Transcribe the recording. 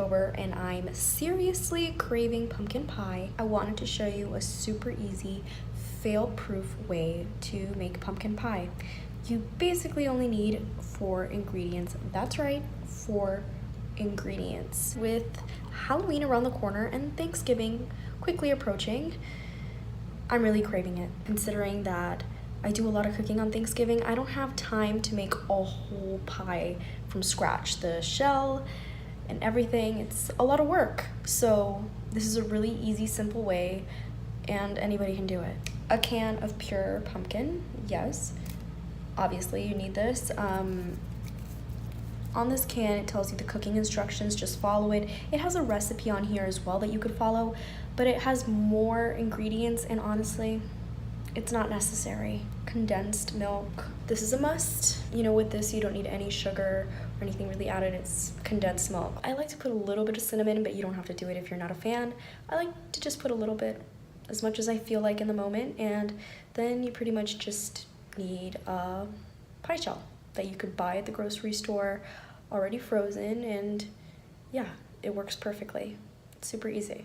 October and I'm seriously craving pumpkin pie. I wanted to show you a super easy, fail-proof way to make pumpkin pie. You basically only need 4 ingredients. That's right, 4 ingredients. With Halloween around the corner and Thanksgiving quickly approaching, I'm really craving it, considering that I do a lot of cooking on Thanksgiving. I don't have time to make a whole pie from scratch. The shell and everything, it's a lot of work. So this is a really easy, simple way, and anybody can do it. A can of pure pumpkin, yes. Obviously you need this. On this can, it tells you the cooking instructions, just follow it. It has a recipe on here as well that you could follow, but it has more ingredients, and honestly, it's not necessary. Condensed milk, this is a must. You know, with this, you don't need any sugar or anything really added. It's condensed milk. I like to put a little bit of cinnamon, but you don't have to do it if you're not a fan. I like to just put a little bit, as much as I feel like in the moment, and then you pretty much just need a pie shell that you could buy at the grocery store already frozen, and yeah, it works perfectly. It's super easy.